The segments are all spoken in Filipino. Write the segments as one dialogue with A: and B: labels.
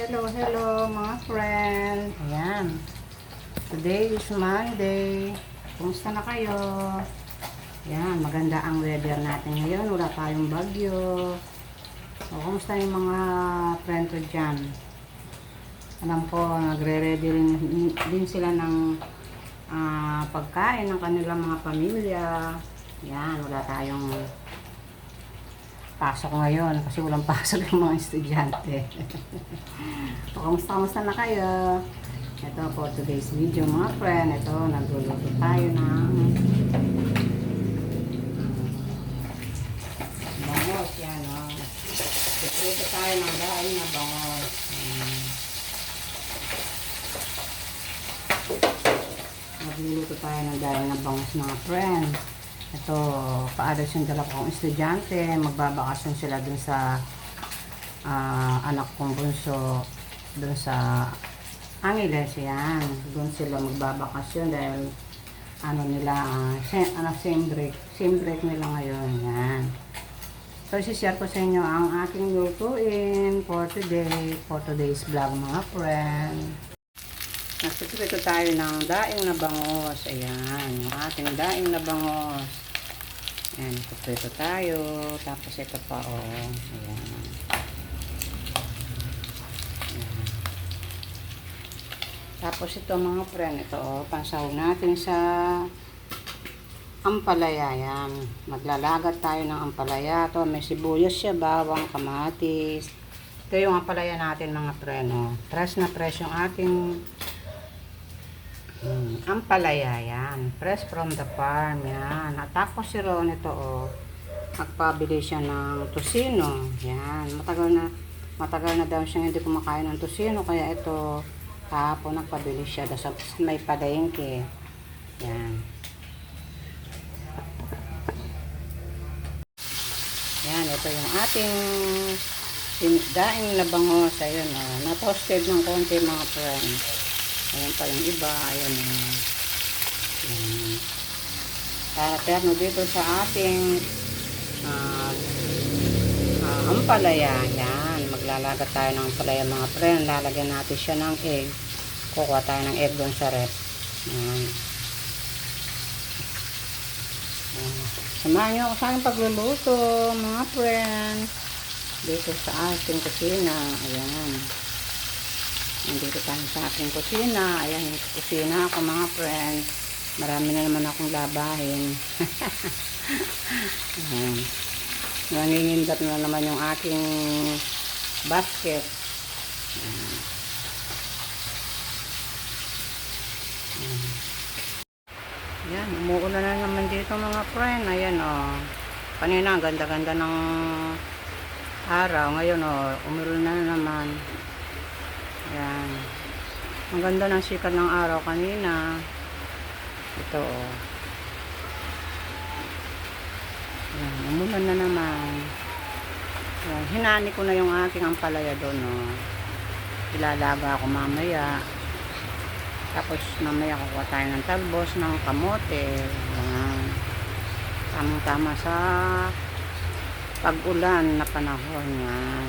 A: Hello mga friend. Ayan. Today is Monday. Kumusta na kayo? Ayan, maganda ang weather natin ngayon. Wala tayong bagyo. O, kumusta yung mga friend ko dyan? Alam ko, nagre-ready din sila ng pagkain ng kanilang mga pamilya. Ayan, wala tayong pasok ngayon kasi walang pasok yung mga estudyante. So, kamusta na kayo? Ito for today's video mga friend. Ito, nagluluto tayo ng bangos. Yan o. Piprito tayo ng dahil na bangos. Nagluluto tayo ng dahil na bangos mga friend. Ito, paalis yung dala kong estudyante. Magbabakasyon sila dun sa anak kong bunso dun sa Angeles. Yan. Dun sila magbabakasyon dahil ano nila, same break nila ngayon. Yan. So, isi-share ko sa inyo ang aking lutuin for today's vlog mga friend. Nagpiprito tayo ng daing na bangos. Ayan, yung ating daing na bangos. Ayan, piprito tayo. Tapos ito pa, oh. Ayan. Ayan. Tapos ito mga friend, ito, oh, pansahog natin sa ampalaya. Ayan. Maglalagat tayo ng ampalaya. Ito, may sibuyas siya, bawang, kamatis. Ito yung ampalaya natin mga friend, oh. Fresh na fresh yung ating ampalaya, yan. Fresh from the farm, yan. At tapos si Ron, ito, oh, magpabili siya ng tosino. Yan. Matagal na daw siya hindi kumakain ng tosino. Kaya ito, kahapon nagpabili siya. Sa may palengke. Yan. Yan, ito yung ating daing na bangos. Ayun, oh. Na-toasted ng konti mga friends. Ayan pa yung iba. Ayan. Terno dito sa ating ampalaya. Ayan. Maglalagat tayo ng ampalaya mga friend. Lalagyan natin siya ng egg. Kukuha tayo ng egg doon sa rep. Ayan. Ayan. Samahan nyo ako sa aking pagluluto mga friend. Dito sa ating kusina. Ayan. Nandito tayo sa aking kusina. Ayan, yung kusina ako mga friend. Marami na naman akong labahin. Ayan. Nangingindat na naman yung aking basket. Ayan. Ayan. Ayan, umuulan na naman dito mga friend. Ayan o. Oh. Kanina, ganda-ganda ng araw. Ngayon o, oh, umuulan na naman. Ayan. Ang ganda ng sikat ng araw kanina. Ito, oh. Ayan. Umulan na naman. Ayan. Hinani ko na yung aking ampalaya doon, oh. Ilalaga ako mamaya. Tapos mamaya kukuha tayo ng talbos ng kamote. Ayan. Tamang-tama sa pag-ulan na panahon. Ayan.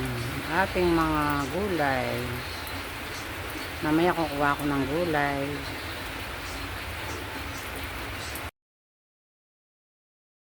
A: Ating mga gulay. Mamaya kukuha ko ng gulay.